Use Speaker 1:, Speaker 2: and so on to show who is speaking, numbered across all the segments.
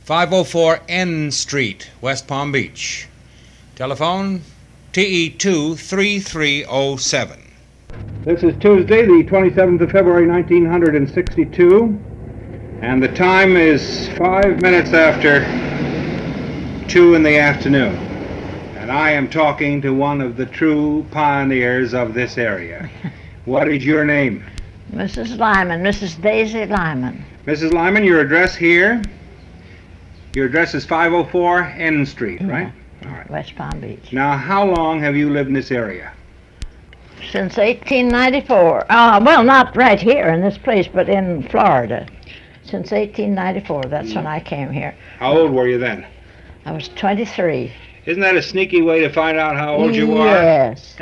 Speaker 1: 504 N Street, West Palm Beach. Telephone TE2 3307.
Speaker 2: This is Tuesday, the 27th of February, 1962, and the time is 5 minutes after 2 in the afternoon. And I am talking to one of the true pioneers of this area. What is your name?
Speaker 3: Mrs. Lyman, Mrs. Daisy Lyman.
Speaker 2: Mrs. Lyman, your address here? Your address is 504 N Street, right?
Speaker 3: All right. West Palm Beach.
Speaker 2: Now, how long have you lived in this area?
Speaker 3: Since 1894. Well, not right here in this place, but in Florida. Since 1894, that's when I came here.
Speaker 2: How old were you then?
Speaker 3: I was 23.
Speaker 2: Isn't that a sneaky way to find out how old you are?
Speaker 3: Yes.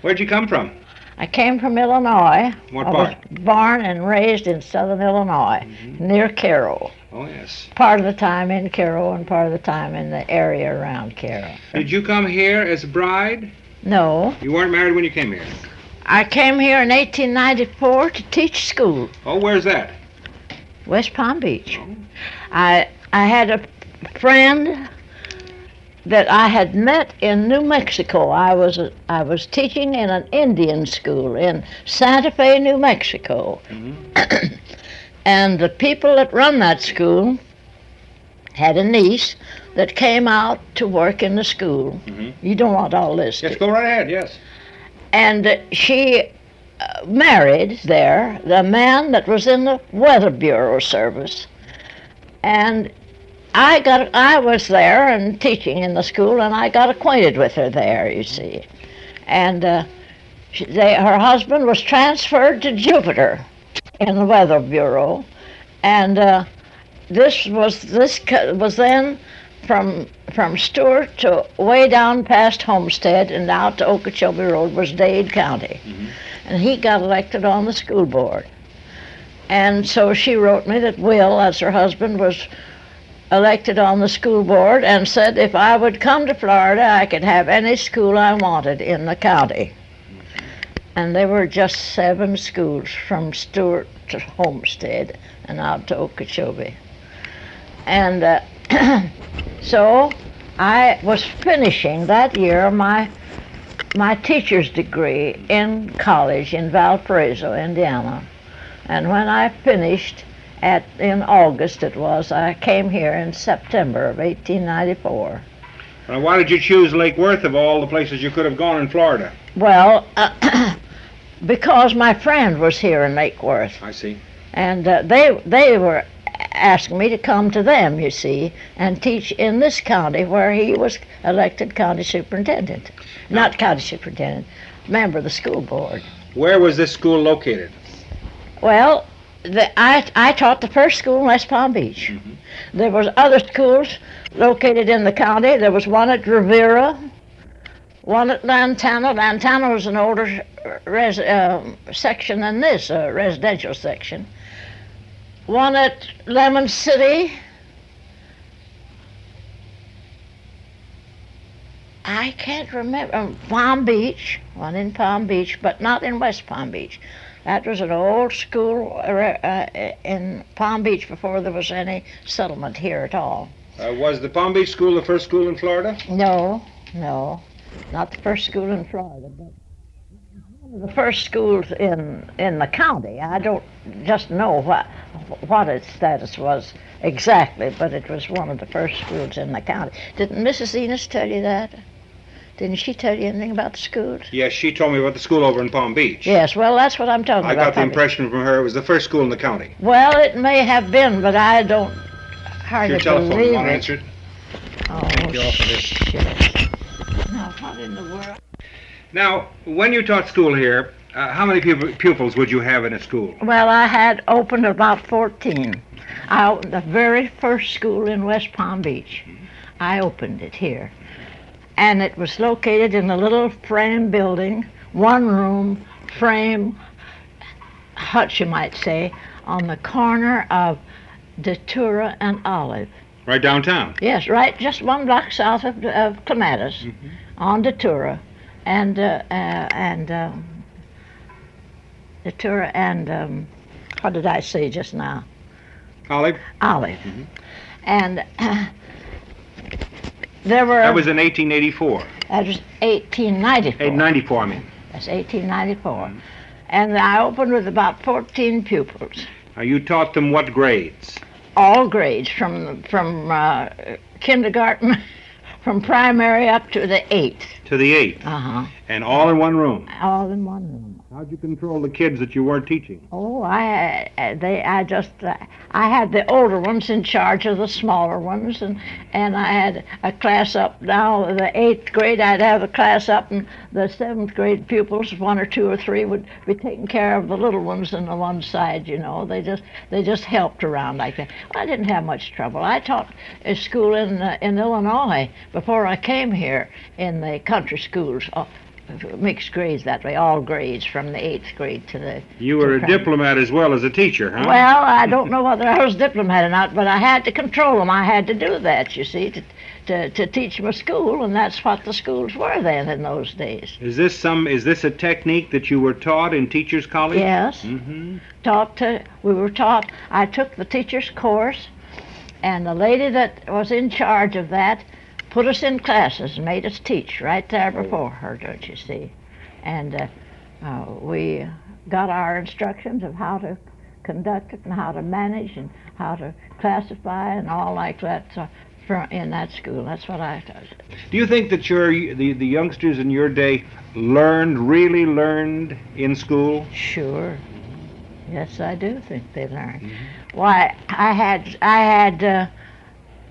Speaker 2: Where'd you come from?
Speaker 3: I came from Illinois.
Speaker 2: What
Speaker 3: I
Speaker 2: part?
Speaker 3: was born and raised in southern Illinois, near Cairo.
Speaker 2: Oh, yes.
Speaker 3: Part of the time in Cairo and part of the time in the area around Cairo.
Speaker 2: Did you come here as a bride?
Speaker 3: No.
Speaker 2: You weren't married when you came here?
Speaker 3: I came here in 1894 to teach school.
Speaker 2: Oh, where's that?
Speaker 3: West Palm Beach.
Speaker 2: Oh.
Speaker 3: I had a friend that I had met in New Mexico. I was teaching in an Indian school in Santa Fe, New Mexico.
Speaker 2: Mm-hmm.
Speaker 3: And the people that run that school had a niece that came out to work in the school.
Speaker 2: Mm-hmm.
Speaker 3: You don't want all this.
Speaker 2: Yes, go right ahead, yes.
Speaker 3: And she married there the man that was in the Weather Bureau service. And I was there and teaching in the school, and I got acquainted with her there, you see. And her husband was transferred to Jupiter in the Weather Bureau, and this was then from Stewart to way down past Homestead and out to Okeechobee Road was Dade County. Mm-hmm. And he got elected on the school board. And so she wrote me that Will, as her husband, was elected on the school board and said if I would come to Florida, I could have any school I wanted in the county. And there were just 7 schools from Stewart to Homestead and out to Okeechobee. And so I was finishing that year my teacher's degree in college in Valparaiso, Indiana. And when I finished in August I came here in September of 1894.
Speaker 2: Now, why did you choose Lake Worth of all the places you could have gone in Florida?
Speaker 3: Well, because my friend was here in Lake Worth.
Speaker 2: I see.
Speaker 3: And they were asking me to come to them, you see, and teach in this county where he was elected county superintendent. Not county superintendent, member of the school board.
Speaker 2: Where was this school located?
Speaker 3: Well, I taught the first school in West Palm Beach. Mm-hmm. There was other schools located in the county. There was one at Rivera, one at Lantana. Lantana was an older section than this, residential section. One at Lemon City. I can't remember. Palm Beach, one in Palm Beach, but not in West Palm Beach. That was an old school in Palm Beach before there was any settlement here at all.
Speaker 2: Was the Palm Beach school the first school in Florida?
Speaker 3: No, not the first school in Florida, but one of the first schools in the county. I don't just know what its status was exactly, but it was one of the first schools in the county. Didn't Mrs. Enos tell you that? Didn't she tell you anything about the schools?
Speaker 2: Yes, she told me about the school over in Palm Beach.
Speaker 3: Yes, well, that's what I'm talking about.
Speaker 2: I got the impression from her it was the first school in the county.
Speaker 3: Well, it may have been, but I don't hardly
Speaker 2: your telephone,
Speaker 3: believe
Speaker 2: you want to
Speaker 3: it.
Speaker 2: answer it?
Speaker 3: Oh,
Speaker 2: Take you off of this.
Speaker 3: shit. Now, what in the world?
Speaker 2: Now, when you taught school here, how many pupils would you have in a school?
Speaker 3: Well, I had opened about 14. I opened the very first school in West Palm Beach. I opened it here. And it was located in a little frame building, one-room frame hut, you might say, on the corner of Datura and Olive.
Speaker 2: Right downtown?
Speaker 3: Yes, right, just 1 block south of Clematis, on Datura, and Datura and what did I say just now?
Speaker 2: Olive?
Speaker 3: Olive. And there were...
Speaker 2: That was in 1884.
Speaker 3: That was 1894.
Speaker 2: 1894, I mean.
Speaker 3: That's 1894. And I opened with about 14 pupils.
Speaker 2: Now, you taught them what grades?
Speaker 3: All grades, from kindergarten, from primary up to the 8th.
Speaker 2: To the 8th?
Speaker 3: Uh-huh.
Speaker 2: And all in one room?
Speaker 3: All in one room.
Speaker 2: How'd you control the kids that you weren't teaching?
Speaker 3: Oh, I had the older ones in charge of the smaller ones, and I had a class up. Now the 8th grade, I'd have a class up, and the 7th grade pupils, 1 or 2 or 3, would be taking care of the little ones on the one side. You know, they just helped around like that. I didn't have much trouble. I taught a school in Illinois before I came here, in the country schools. Mixed grades that way, all grades from the 8th grade to the...
Speaker 2: You were a diplomat as well as a teacher, huh?
Speaker 3: Well, I don't know whether I was a diplomat or not, but I had to control them. I had to do that, you see, to teach them a school, and that's what the schools were then in those days.
Speaker 2: Is this a technique that you were taught in teachers' college?
Speaker 3: Yes.
Speaker 2: Mm-hmm.
Speaker 3: We were taught. I took the teacher's course, and the lady that was in charge of that put us in classes and made us teach right there before her, don't you see? And we got our instructions of how to conduct it and how to manage and how to classify and all like that in that school. That's what I taught.
Speaker 2: Do you think that the youngsters in your day really learned in school?
Speaker 3: Sure. Yes, I do think they learned. Mm-hmm. Why, I had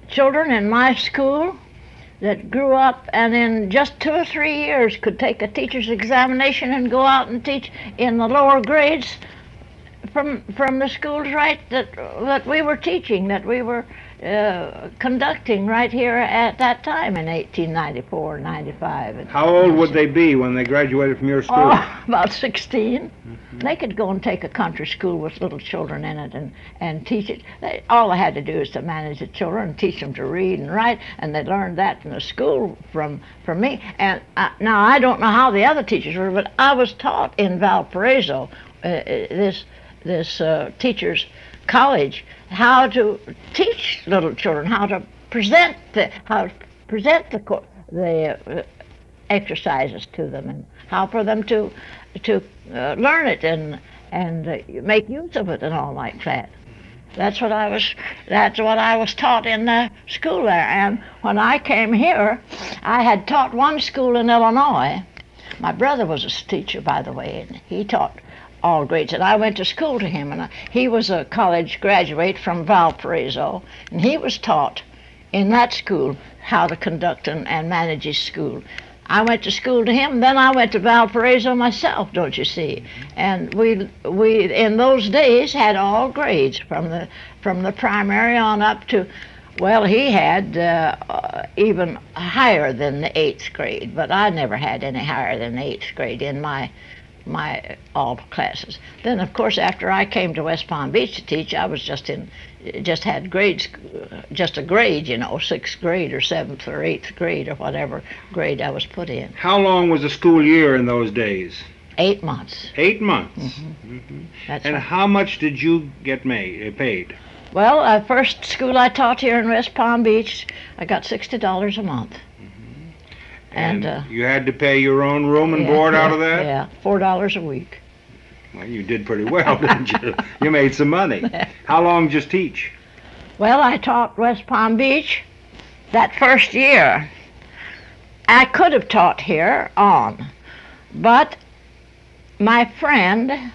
Speaker 3: children in my school that grew up and in just 2 or 3 years could take a teacher's examination and go out and teach in the lower grades from the schools that we were teaching, that we were conducting right here at that time in 1894, 95.
Speaker 2: How old would they be when they graduated from your school?
Speaker 3: Oh, about 16. Mm-hmm. They could go and take a country school with little children in it and teach it. All they had to do is to manage the children and teach them to read and write, and they learned that in the school from me. And now I don't know how the other teachers were, but I was taught in Valparaiso, this teachers' college, how to teach little children how to present the exercises to them, and how for them to learn it and make use of it and all like that. That's what I was taught in the school there. And when I came here, I had taught one school in Illinois. My brother was a teacher, by the way, and he taught all grades, and I went to school to him, and he was a college graduate from Valparaiso, and he was taught in that school how to conduct and manage his school. I went to school to him, then I went to Valparaiso myself, don't you see? And we in those days had all grades from the primary on up to, well, he had even higher than the 8th grade, but I never had any higher than the 8th grade in my all classes. Then, of course, after I came to West Palm Beach to teach, I was just had grades, just a grade, 6th grade or 7th or 8th grade or whatever grade I was put in.
Speaker 2: How long was a school year in those days?
Speaker 3: 8 months.
Speaker 2: 8 months.
Speaker 3: Mm-hmm.
Speaker 2: Mm-hmm.
Speaker 3: That's
Speaker 2: and
Speaker 3: right.
Speaker 2: How much did you get paid?
Speaker 3: Well, first school I taught here in West Palm Beach, I got $60 a month.
Speaker 2: And you had to pay your own room and board out of that?
Speaker 3: Yeah, $4 a week.
Speaker 2: Well, you did pretty well, didn't you? You made some money. How long did you teach?
Speaker 3: Well, I taught West Palm Beach that first year. I could have taught here on, but my friend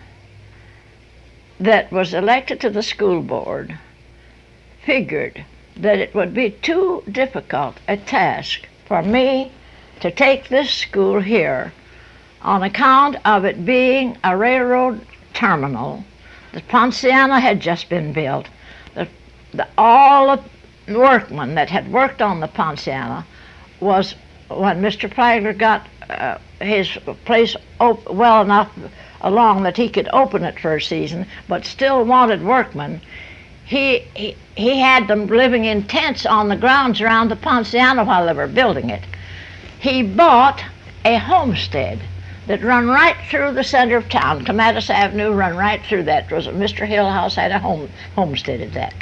Speaker 3: that was elected to the school board figured that it would be too difficult a task for me to take this school here on account of it being a railroad terminal. The Ponciana had just been built. All the workmen that had worked on the Ponciana was, when Mr. Flagler got his place well enough along that he could open it for a season, but still wanted workmen, he had them living in tents on the grounds around the Ponciana while they were building it. He bought a homestead that run right through the center of town. Clematis Avenue run right through that. Mr. Hillhouse had a homestead at that.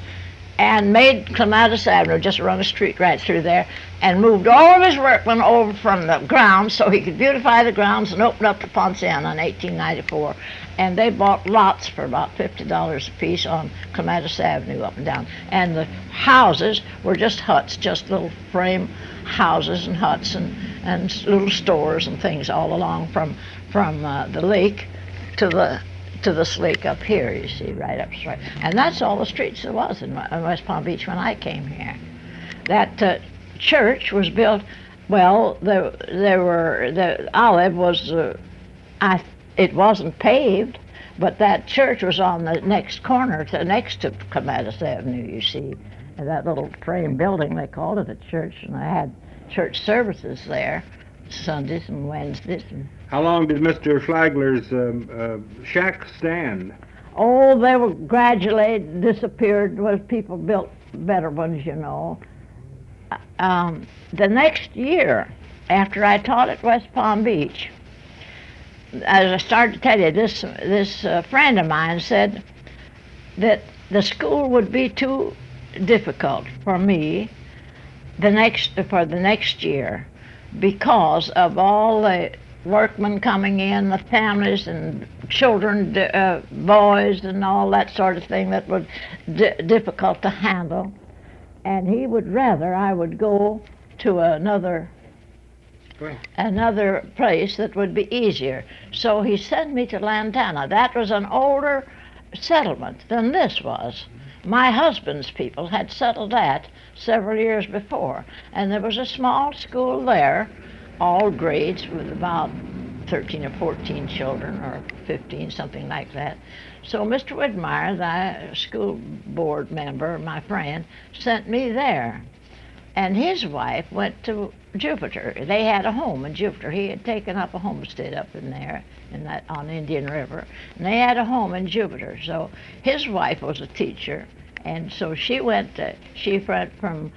Speaker 3: and made Clematis Avenue, just run a street right through there, and moved all of his workmen over from the grounds so he could beautify the grounds and open up the Ponciana in 1894. And they bought lots for about $50 a piece on Clematis Avenue up and down. And the houses were just huts, just little frame houses and huts and little stores and things all along from the lake to this lake up here, you see, right up straight. And that's all the streets there was in West Palm Beach when I came here. That church was built, well, the Olive was, it wasn't paved, but that church was on the next corner, next to Clematis Avenue, you see. And that little frame building, they called it a church, and I had church services there, Sundays and Wednesdays.
Speaker 2: How long did Mr. Flagler's shack stand?
Speaker 3: Oh, they were gradually disappeared as people built better ones, you know. The next year, after I taught at West Palm Beach, as I started to tell you, this friend of mine said that the school would be too difficult for me for the next year because of all the workmen coming in, the families and children, boys and all that sort of thing that was difficult to handle. And he would rather I would go to another place that would be easier. So he sent me to Lantana. That was an older settlement than this was. My husband's people had settled that several years before, and there was a small school there, all grades, with about 13 or 14 children, or 15, something like that. So Mr. Widmeyer, the school board member, my friend, sent me there. And his wife went to Jupiter. They had a home in Jupiter. He had taken up a homestead up in there, on Indian River. And they had a home in Jupiter. So his wife was a teacher, and so she went from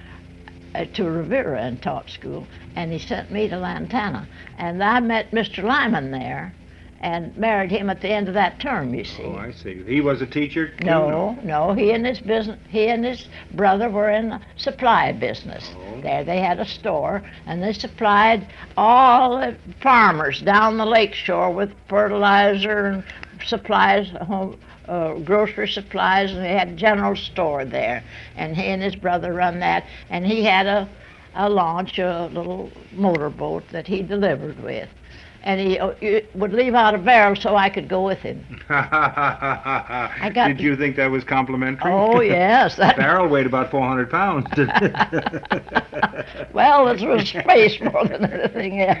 Speaker 3: to Rivera and taught school, and he sent me to Lantana. And I met Mr. Lyman there, and married him at the end of that term, you see.
Speaker 2: Oh, I see. He was a teacher too?
Speaker 3: No. He and his brother were in the supply business.
Speaker 2: Oh.
Speaker 3: There they had a store, and they supplied all the farmers down the lake shore with fertilizer and supplies, grocery supplies, and they had a general store there. And he and his brother run that, and he had a launch, a little motorboat that he delivered with. And he would leave out a barrel so I could go with him.
Speaker 2: Did you think that was complimentary?
Speaker 3: Oh, yes.
Speaker 2: The barrel weighed about 400 pounds.
Speaker 3: Well, it was space more than anything else.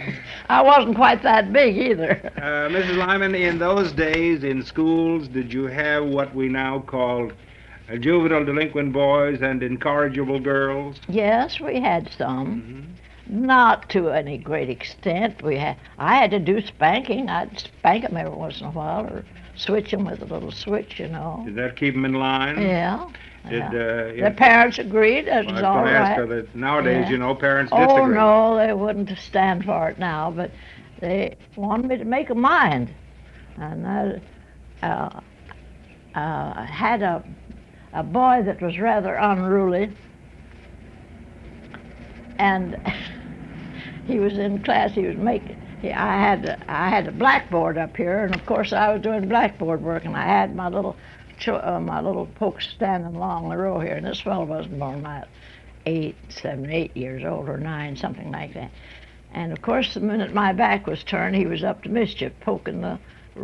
Speaker 3: I wasn't quite that big either.
Speaker 2: Mrs. Lyman, in those days in schools, did you have what we now call juvenile delinquent boys and incorrigible girls?
Speaker 3: Yes, we had some. Not to any great extent. I had to do spanking. I'd spank them every once in a while, or switch them with a little switch, you know.
Speaker 2: Did that keep them in line?
Speaker 3: Yeah.
Speaker 2: Did
Speaker 3: the parents agreed that was all right.
Speaker 2: Nowadays, you know, parents
Speaker 3: disagree.
Speaker 2: Oh,
Speaker 3: no, they wouldn't stand for it now, but they wanted me to make a mind. And I had a boy that was rather unruly, and he was in class. I had a blackboard up here, and of course I was doing blackboard work, and I had my little folks standing along the row here, and this fellow wasn't more than about 8 years old, or 9, something like that. And of course, the minute my back was turned, he was up to mischief, poking the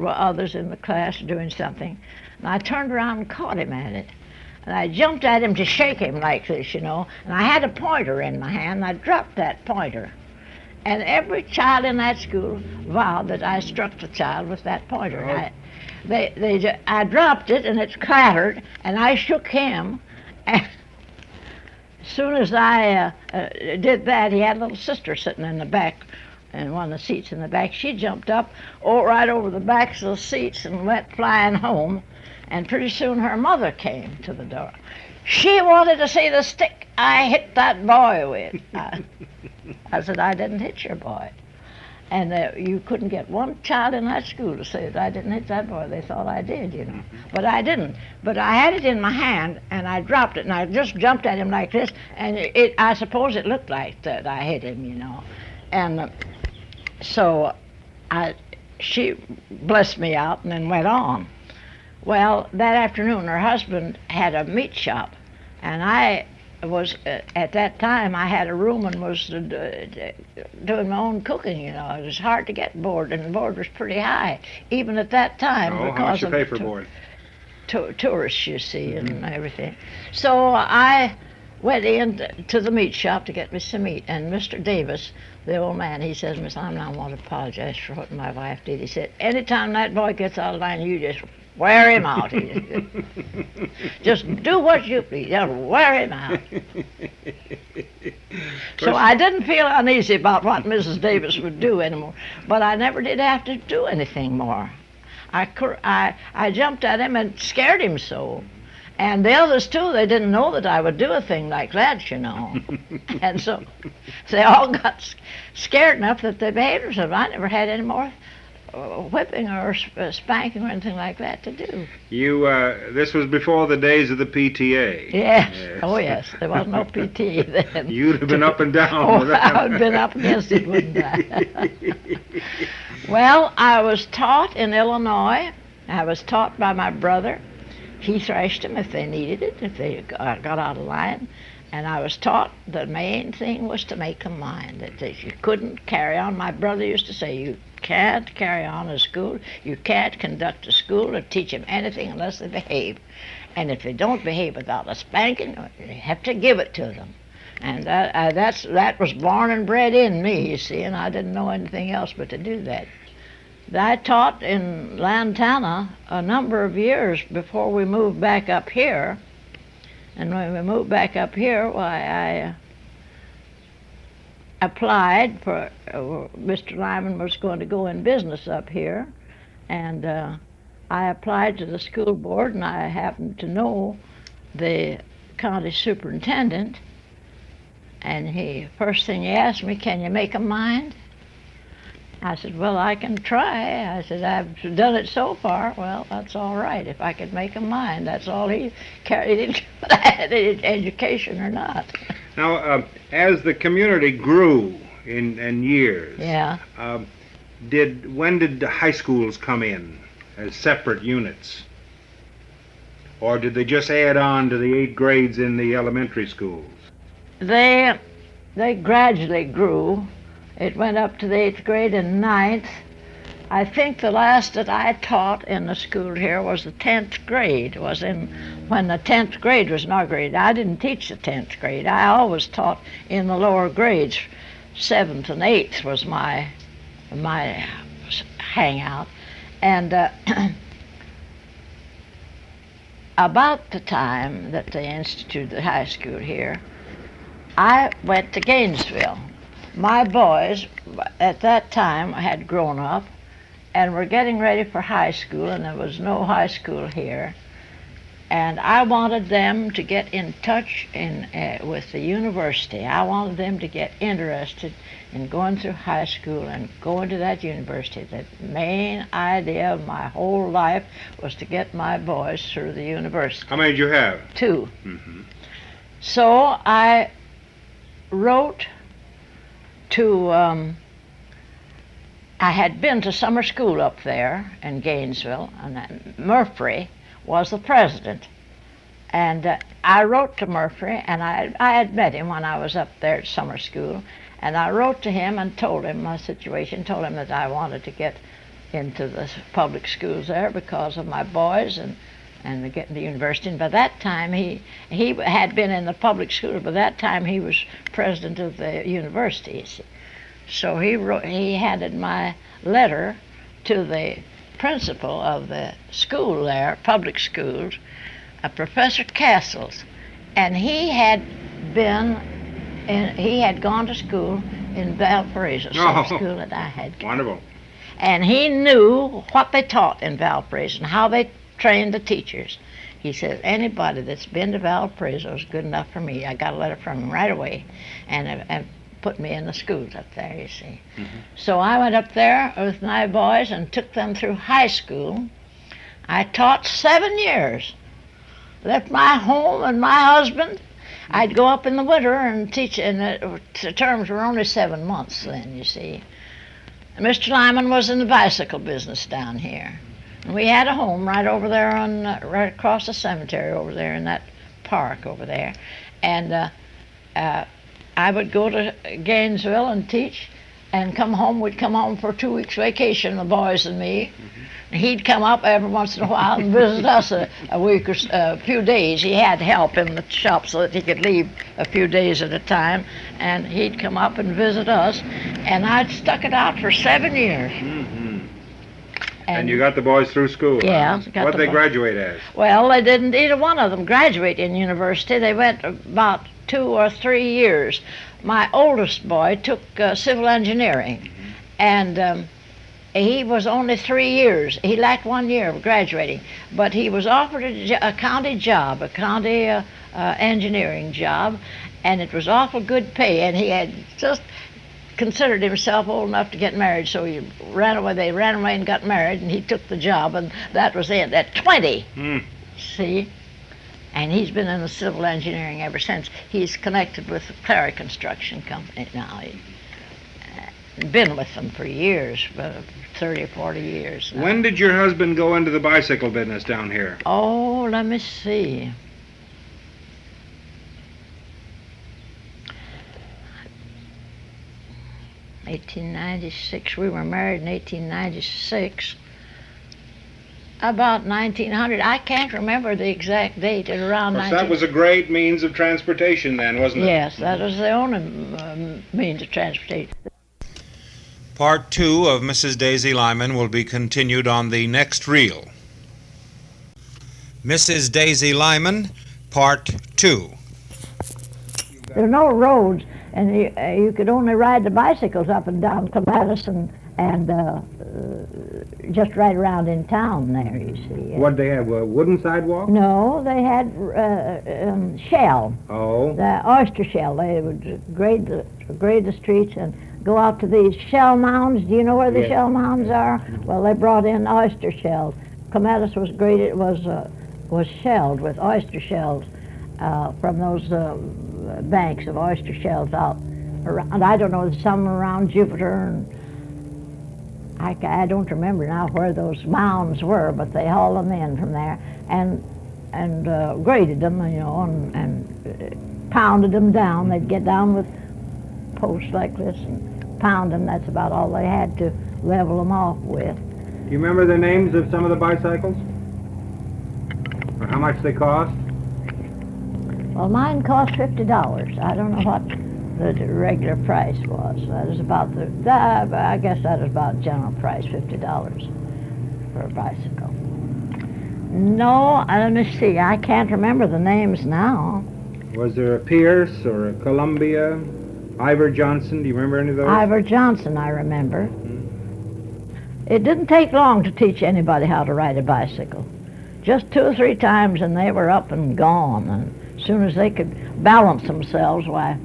Speaker 3: others in the class, doing something. And I turned around and caught him at it. And I jumped at him to shake him like this, you know, and I had a pointer in my hand, and I dropped that pointer. And every child in that school vowed that I struck the child with that pointer. Oh. I dropped it, and it clattered, and I shook him. And as soon as I did that, he had a little sister sitting in the back, in one of the seats in the back. She jumped up, right over the backs of the seats, and went flying home. And pretty soon her mother came to the door. She wanted to see the stick I hit that boy with. I said, I didn't hit your boy. And you couldn't get one child in that school to say that I didn't hit that boy. They thought I did, you know. But I didn't. But I had it in my hand, and I dropped it, and I just jumped at him like this, and I suppose it looked like that I hit him, you know. And so she blessed me out and then went on. Well, that afternoon, her husband had a meat shop, and I was at that time I had a room and was doing my own cooking. You know, it was hard to get board, and the board was pretty high, even at that time.
Speaker 2: Oh, how much you pay for board?
Speaker 3: Tourists, you see, and everything. So I went in to the meat shop to get me some meat, and Mr. Davis, the old man, he says, Miss Lyman, I want to apologize for what my wife did. He said, anytime that boy gets out of line, you just wear him out. Just do what you please. Just wear him out. So I didn't feel uneasy about what Mrs. Davis would do anymore, but I never did have to do anything more. I jumped at him and scared him so. And the others, too, they didn't know that I would do a thing like that, you know. And so they all got scared enough that they behaved themselves. I never had any more whipping or spanking or anything like that to do.
Speaker 2: This was before the days of the PTA.
Speaker 3: Yes. Oh, yes. There was no PT then.
Speaker 2: You'd have been up and down.
Speaker 3: Oh, I would have been up against it, wouldn't I? Well, I was taught in Illinois. I was taught by my brother. He thrashed them if they needed it, if they got out of line. And I was taught the main thing was to make them mind, that you couldn't carry on. My brother used to say, you can't carry on a school, you can't conduct a school or teach them anything unless they behave. And if they don't behave without a spanking, you have to give it to them. And that was born and bred in me, you see, and I didn't know anything else but to do that. I taught in Lantana a number of years before we moved back up here. And when we moved back up here, why, I applied for, Mr. Lyman was going to go in business up here, and I applied to the school board, and I happened to know the county superintendent, and first thing he asked me, can you make a mind? I said, well, I can try. I said, I've done it so far. Well, that's all right. If I could make a mind, that's all he cared. He didn't care education or not.
Speaker 2: Now, as the community grew in years,
Speaker 3: yeah.
Speaker 2: When did the high schools come in as separate units? Or did they just add on to the 8 grades in the elementary schools?
Speaker 3: They gradually grew. It went up to the 8th grade and 9th. I think the last that I taught in the school here was the 10th grade, when the 10th grade was inaugurated. I didn't teach the 10th grade. I always taught in the lower grades. 7th and 8th was my hangout. And about the time that they instituted the high school here, I went to Gainesville. My boys at that time had grown up and were getting ready for high school, and there was no high school here. And I wanted them to get in touch with the university. I wanted them to get interested in going through high school and going to that university. The main idea of my whole life was to get my boys through the university.
Speaker 2: How many did you have?
Speaker 3: 2.
Speaker 2: Mm-hmm.
Speaker 3: So I wrote to, I had been to summer school up there in Gainesville, and Murphy was the president. And I wrote to Murphy, and I had met him when I was up there at summer school, and I wrote to him and told him my situation, told him that I wanted to get into the public schools there because of my boys and getting the university. And by that time, he had been in the public school. By that time, he was president of the university, you see. So he handed my letter to the principal of the school there, public schools, Professor Castles, and he had gone to school in Valparaiso, same school that I had gone.
Speaker 2: Wonderful.
Speaker 3: And he knew what they taught in Valparaiso and how they trained the teachers. He said, anybody that's been to Valparaiso is good enough for me. I got a letter from him right away. And put me in the schools up there, you see. So I went up there with my boys and took them through high school. I taught 7 years. Left my home and my husband. I'd go up in the winter and teach, and the terms were only 7 months then, you see. Mr. Lyman was in the bicycle business down here. And we had a home right over there right across the cemetery over there in that park over there. And I would go to Gainesville and teach and come home. We'd come home for 2 weeks vacation, the boys and me. He'd come up every once in a while and visit us a week or a few days. He had help in the shop so that he could leave a few days at a time, and he'd come up and visit us, and I'd stuck it out for 7 years.
Speaker 2: And you got the boys through school?
Speaker 3: Yeah.
Speaker 2: Huh? What'd they graduate as?
Speaker 3: Well, they didn't, either one of them graduate in university. They went about 2 or 3 years. My oldest boy took civil engineering, and he was only 3 years. He lacked 1 year of graduating, but he was offered a county job, a county engineering job, and it was awful good pay, and he had just considered himself old enough to get married, so he ran away. They ran away and got married, and he took the job, and that was it, at 20. See? And he's been in the civil engineering ever since. He's connected with the Clary Construction Company now. Been with them for years, 30 or 40 years now.
Speaker 2: When did your husband go into the bicycle business down here?
Speaker 3: Oh, let me see. (1896). We were married in 1896. About 1900. I can't remember the exact date. At around 1900.
Speaker 2: That was a great means of transportation then, wasn't it?
Speaker 3: Yes, that was the only means of transportation.
Speaker 1: Part 2 of Mrs. Daisy Lyman will be continued on the next reel. Mrs. Daisy Lyman, Part 2.
Speaker 3: There were no roads, and you could only ride the bicycles up and down Clematis and just right around in town there, you see.
Speaker 2: What'd they have, a wooden sidewalk?
Speaker 3: No, they had shell.
Speaker 2: Oh.
Speaker 3: The oyster shell. They would grade the streets and go out to these shell mounds. Do you know where the shell mounds are? Well, they brought in oyster shells. Clematis was graded, was shelled with oyster shells from those banks of oyster shells out around. I don't know, some around Jupiter, and I don't remember now where those mounds were, but they hauled them in from there and graded them, you know, and pounded them down. They'd get down with posts like this and pound them. That's about all they had to level them off with.
Speaker 2: Do you remember the names of some of the bicycles? Or how much they cost?
Speaker 3: Well, mine cost $50. I don't know what the regular price was. That is about I guess that is about general price, $50 for a bicycle. No, let me see. I can't remember the names now.
Speaker 2: Was there a Pierce or a Columbia? Ivor Johnson, do you remember any of those?
Speaker 3: Ivor Johnson, I remember. It didn't take long to teach anybody how to ride a bicycle. Just 2 or 3 times and they were up and gone. And as soon as they could balance themselves, why,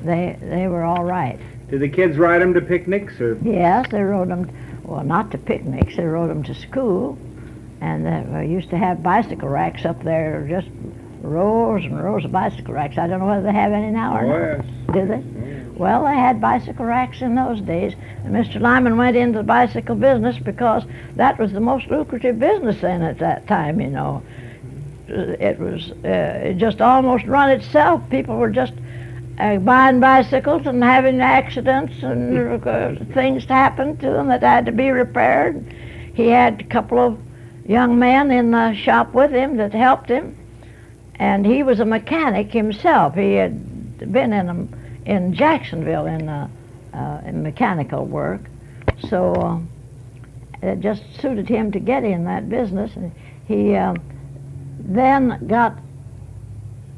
Speaker 3: they were all right.
Speaker 2: Did the kids ride them to picnics? Or?
Speaker 3: Yes, they rode them, well, not to picnics, they rode them to school. And they used to have bicycle racks up there, just rows and rows of bicycle racks. I don't know whether they have any now or not.
Speaker 2: Yes.
Speaker 3: Do they? Well, they had bicycle racks in those days, and Mr. Lyman went into the bicycle business because that was the most lucrative business then at that time, you know. It was, it just almost run itself. People were just buying bicycles and having accidents and things to happen to them that had to be repaired. He had a couple of young men in the shop with him that helped him, and he was a mechanic himself. He had been in Jacksonville in mechanical work, so it just suited him to get in that business. And he then got,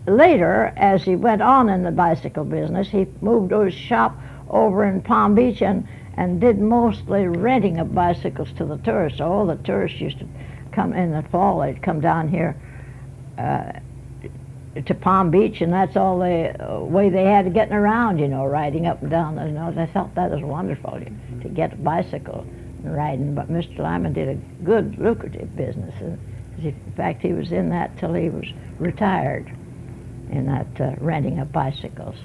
Speaker 3: later, as he went on in the bicycle business, he moved his shop over in Palm Beach and did mostly renting of bicycles to the tourists. All the tourists used to come in the fall. They'd come down here to Palm Beach, and that's all the way they had to getting around, riding up and down. They thought that was wonderful to get a bicycle and riding. But Mr. Lyman did a good, lucrative business. In fact, he was in that till he was retired, in that renting of bicycles.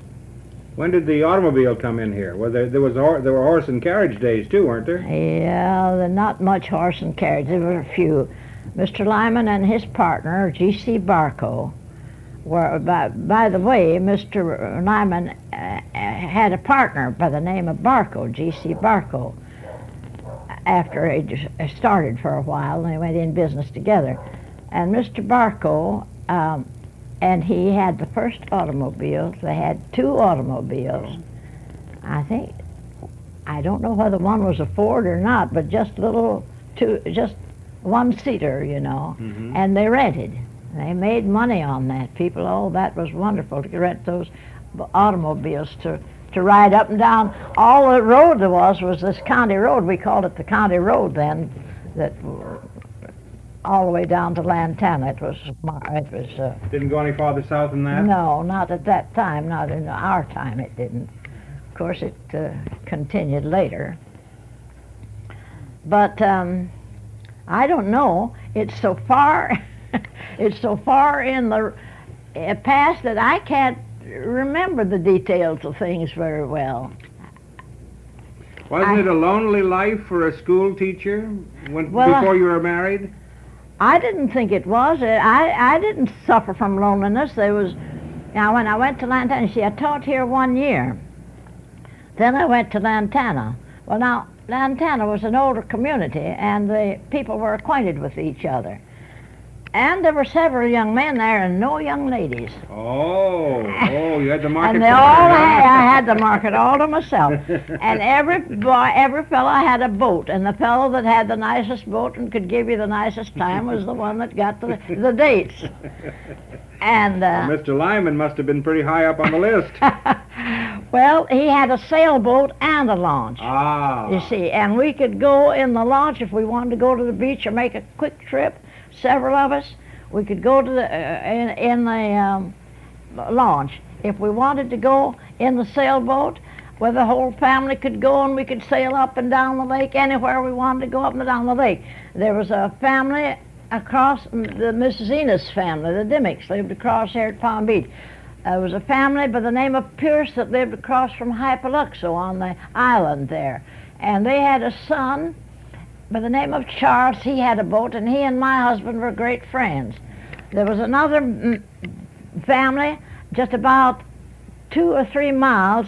Speaker 2: When did the automobile come in here? Well, there were horse and carriage days too, weren't there?
Speaker 3: Yeah, not much horse and carriage. There were a few. Mr. Lyman and his partner, G.C. Barco, were, by the way, Mr. Lyman had a partner by the name of Barco, G.C. Barco, after he started for a while, and they went in business together. And Mr. Barco and he had the first automobiles. They had 2 automobiles. I don't know whether one was a Ford or not, but just just one-seater,
Speaker 2: Mm-hmm.
Speaker 3: and they rented. They made money on that. People, that was wonderful to rent those automobiles to ride up and down. All the road there was this county road. We called it the county road then, that all the way down to Lantana. It was.
Speaker 2: Didn't go any farther south than that?
Speaker 3: No, not at that time. Not in our time. It didn't. Of course, it continued later. But I don't know. It's so far. It's so far in the past that I can't remember the details of things very well.
Speaker 2: Wasn't it a lonely life for a school teacher before you were married?
Speaker 3: I didn't think it was. I didn't suffer from loneliness. Now when I went to Lantana, I taught here 1 year. Then I went to Lantana. Well, now, Lantana was an older community, and the people were acquainted with each other. And there were several young men there and no young ladies.
Speaker 2: Oh, you had the market.
Speaker 3: And I had the market all to myself. And every fellow had a boat, and the fellow that had the nicest boat and could give you the nicest time was the one that got the dates. And
Speaker 2: Mr. Lyman must have been pretty high up on the list.
Speaker 3: Well, he had a sailboat and a launch.
Speaker 2: Ah.
Speaker 3: You see, and we could go in the launch if we wanted to go to the beach or make a quick trip. Several of us, we could go to in the launch. If we wanted to go in the sailboat, where the whole family could go and we could sail up and down the lake anywhere we wanted to go up and down the lake. There was a family across, the Mrs. Enos family, the Dimmicks, lived across here at Palm Beach. There was a family by the name of Pierce that lived across from Hypaluxo on the island there. And they had a son by the name of Charles. He had a boat, and he and my husband were great friends. There was another family just about 2 or 3 miles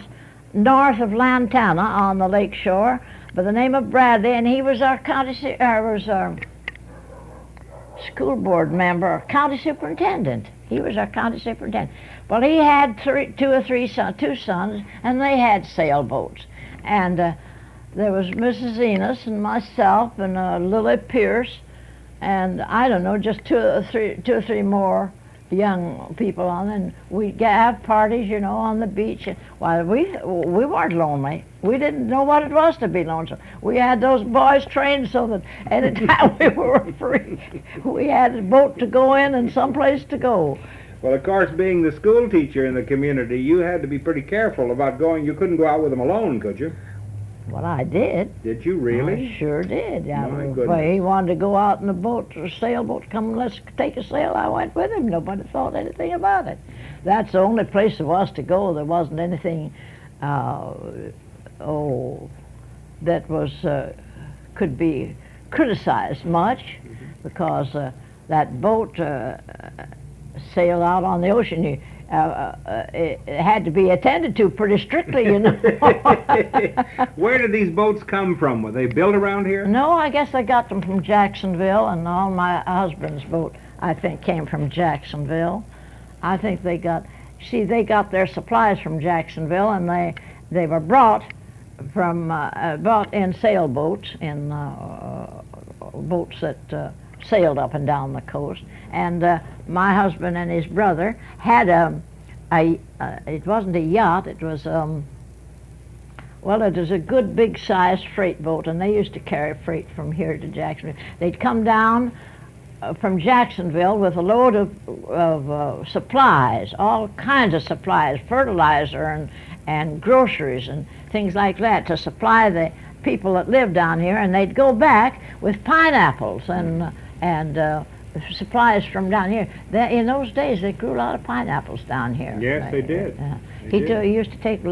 Speaker 3: north of Lantana on the lake shore by the name of Bradley, and he was our school board member, county superintendent. He was our county superintendent. Well, he had 2 sons, and they had sailboats. And there was Mrs. Enos and myself and Lily Pierce, and I don't know, just two or three more young people on, and we'd have parties, on the beach. Well, we weren't lonely. We didn't know what it was to be lonesome. We had those boys trained so that anytime we were free, we had a boat to go in and someplace to go.
Speaker 2: Well, of course, being the school teacher in the community, you had to be pretty careful about going. You couldn't go out with them alone, could you?
Speaker 3: Well, I did.
Speaker 2: Did you really?
Speaker 3: I sure did.
Speaker 2: My goodness.
Speaker 3: Well, he wanted to go out in a boat or a sailboat, come, let's take a sail. I went with him. Nobody thought anything about it. That's the only place there was to go. There wasn't anything, that was, could be criticized much, because that boat sailed out on the ocean. It had to be attended to pretty strictly,
Speaker 2: Where did these boats come from? Were they built around here?
Speaker 3: No, I guess I got them from Jacksonville, and all my husband's boat, I think, came from Jacksonville. I think they got their supplies from Jacksonville, and they were brought in sailboats, in boats that sailed up and down the coast. And my husband and his brother had it wasn't a yacht, it was, it was a good big sized freight boat, and they used to carry freight from here to Jacksonville. They'd come down from Jacksonville with a load of supplies, all kinds of supplies, fertilizer and groceries and things like that to supply the people that lived down here, and they'd go back with pineapples and supplies from down here. In those days, they grew a lot of pineapples down here.
Speaker 2: Yes, they did.
Speaker 3: He used to take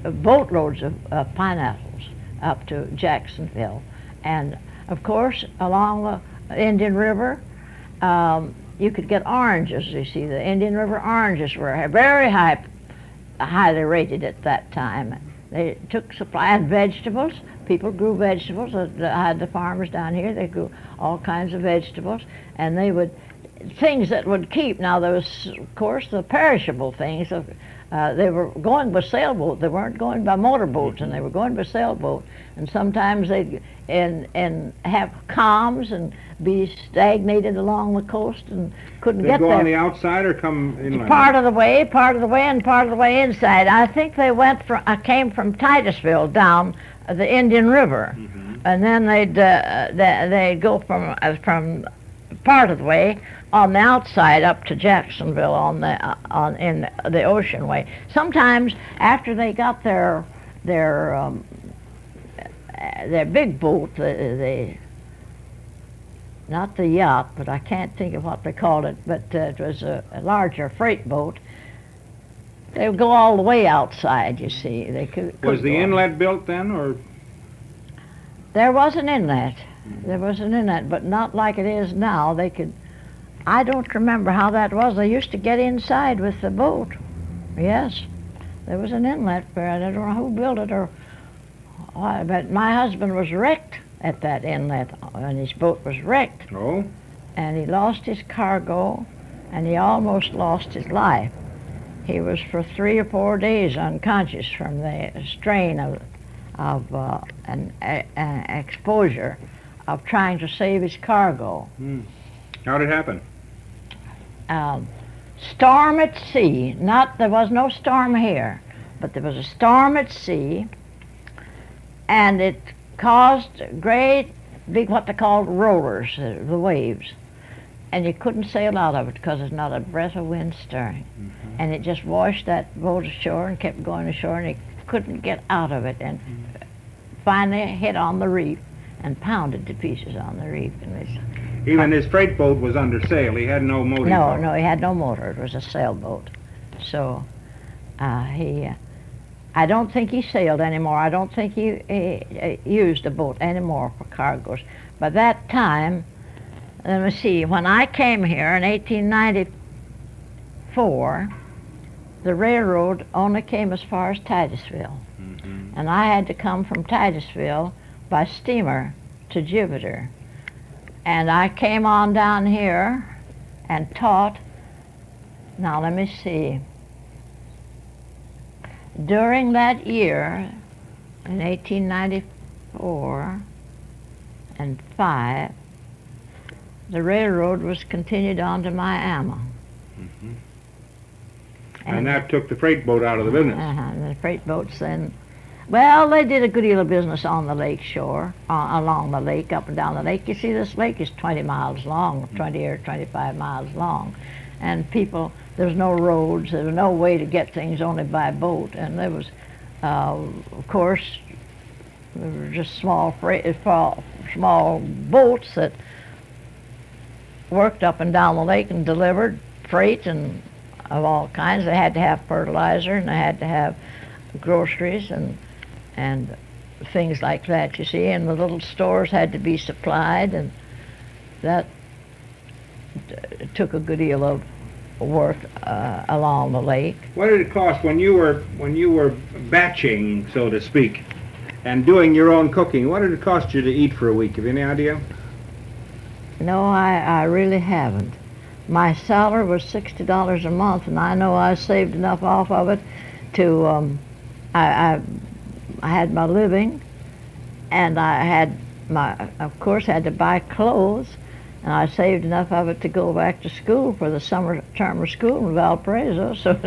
Speaker 3: boatloads of pineapples up to Jacksonville, and of course along the Indian River, you could get oranges. You see, the Indian River oranges were very highly rated at that time. They took supply and vegetables. People grew vegetables. Had the farmers down here. They grew all kinds of vegetables, and they would things that would keep. Now there was, of course, the perishable things. They were going by sailboat. They weren't going by motorboats, and they were going by sailboat. And sometimes they'd have calms and be stagnated along the coast and couldn't
Speaker 2: They
Speaker 3: get
Speaker 2: go
Speaker 3: there.
Speaker 2: on the outside or come inland?
Speaker 3: Part of the way, and part of the way inside. I think they I came from Titusville down the Indian River, and then they'd go from part of the way on the outside up to Jacksonville in the ocean way. Sometimes after they got their big boat, not the yacht, but I can't think of what they called it, but it was a larger freight boat. They would go all the way outside, you see.
Speaker 2: Was the inlet built then, or?
Speaker 3: There was an inlet. There was an inlet, but not like it is now. I don't remember how that was. They used to get inside with the boat. Yes, there was an inlet there. I don't know who built it or what, but my husband was wrecked at that inlet, and his boat was wrecked.
Speaker 2: Oh?
Speaker 3: And he lost his cargo, and he almost lost his life. He was for 3 or 4 days unconscious from the strain of an exposure of trying to save his cargo.
Speaker 2: How did it happen?
Speaker 3: Storm at sea. There was no storm here, but there was a storm at sea, and it caused great big, what they called rollers, the waves, and you couldn't sail out of it because there's not a breath of wind stirring. And it just washed that boat ashore and kept going ashore, and he couldn't get out of it, and finally hit on the reef and pounded to pieces on the reef. And
Speaker 2: Even his freight boat was under sail. He had no motor.
Speaker 3: No, he had no motor. It was a sailboat. So I don't think he sailed anymore. I don't think he used a boat anymore for cargoes. By that time, let me see, when I came here in 1894, the railroad only came as far as Titusville. And I had to come from Titusville by steamer to Jupiter. And I came on down here and taught. Now let me see. During that year, in 1894 and 5, the railroad was continued on to Miami.
Speaker 2: And that took the freight boat out of the business.
Speaker 3: And the freight boats then, well, they did a good deal of business on the lake shore, along the lake, up and down the lake. You see, this lake is 20 miles long, 20 or 25 miles long. And people, there was no roads, there was no way to get things, only by boat. And there was, of course, there were just small boats that worked up and down the lake and delivered freight and of all kinds. They had to have fertilizer, and they had to have groceries and things like that, you see, and the little stores had to be supplied, and that took a good deal of work along the lake.
Speaker 2: What did it cost when you were batching, so to speak, and doing your own cooking? What did it cost you to eat for a week? Have you any idea?
Speaker 3: No, I really haven't. My salary was $60 a month, and I know I saved enough off of it to, I had my living, and I had of course, had to buy clothes, and I saved enough of it to go back to school for the summer term of school in Valparaiso, so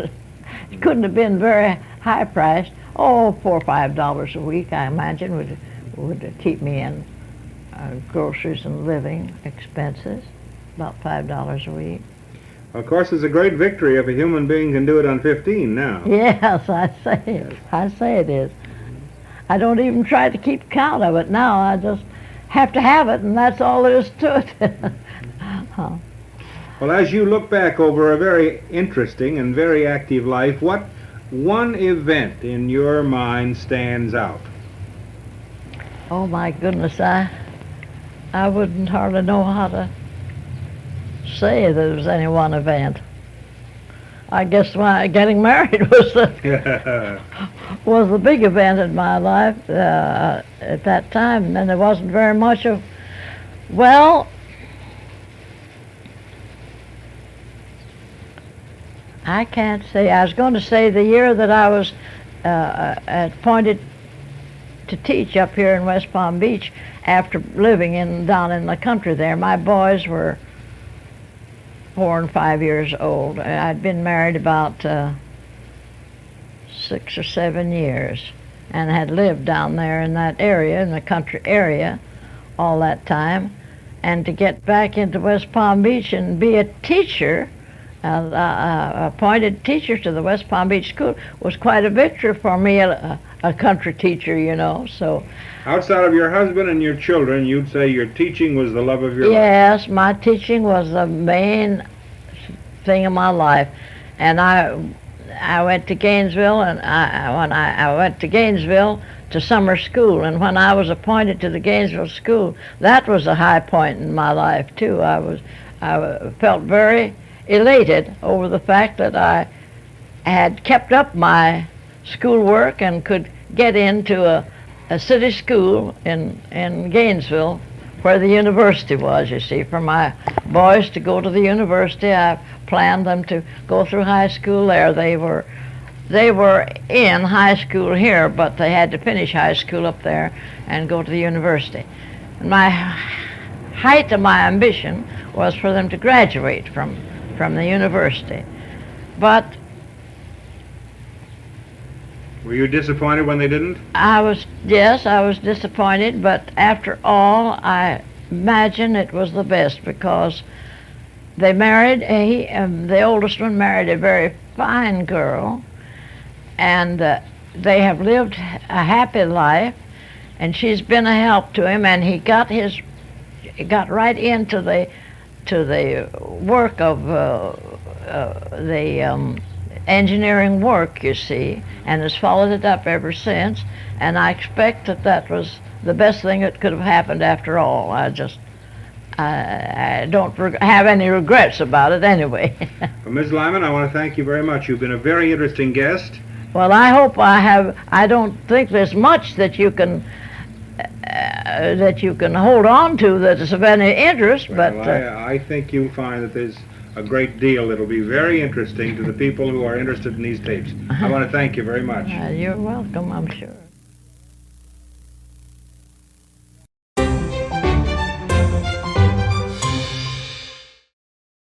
Speaker 3: it couldn't have been very high priced. $4 or $5 a week, I imagine, would keep me in groceries and living expenses, about $5 a week.
Speaker 2: Of course, it's a great victory if a human being can do it on 15 now.
Speaker 3: Yes, I say it. I say it is. I don't even try to keep count of it now. I just have to have it, and that's all there is to it.
Speaker 2: Well, as you look back over a very interesting and very active life, what one event in your mind stands out?
Speaker 3: Oh my goodness, I wouldn't hardly know how to say there was any one event. I guess my getting married was the big event in my life at that time, and there wasn't very much of, well, I can't say. I was going to say the year that I was appointed to teach up here in West Palm Beach after living down in the country there. My boys were 4 and 5 years old. I'd been married about 6 or 7 years and had lived down there in that area, in the country area, all that time. And to get back into West Palm Beach and be a teacher, appointed teacher to the West Palm Beach School, was quite a victory for me, a country teacher, you know. So,
Speaker 2: outside of your husband and your children, you'd say your teaching was the love of your life.
Speaker 3: Yes, my teaching was the main thing in my life. And I went to Gainesville, and when I went to Gainesville to summer school, and when I was appointed to the Gainesville school, that was a high point in my life too. I felt very elated over the fact that I had kept up my schoolwork and could get into a city school in Gainesville, where the university was, you see. For my boys to go to the university, I planned them to go through high school there. They were in high school here, but they had to finish high school up there and go to the university. And my height of my ambition was for them to graduate from the university. But
Speaker 2: were you disappointed when they didn't?
Speaker 3: Yes, I was disappointed, but after all, I imagine it was the best, because they married, the oldest one married a very fine girl, and they have lived a happy life, and she's been a help to him, and he got right into the work of the engineering work, you see, and has followed it up ever since. And I expect that was the best thing that could have happened after all. I don't have any regrets about it anyway.
Speaker 2: Well, Ms. Lyman, I want to thank you very much. You've been a very interesting guest.
Speaker 3: Well, I hope I have. I don't think there's much that you can hold on to that is of any interest,
Speaker 2: well,
Speaker 3: but
Speaker 2: I think you'll find that there's a great deal that'll be very interesting to the people who are interested in these tapes. I want to thank you very much.
Speaker 3: You're welcome, I'm sure.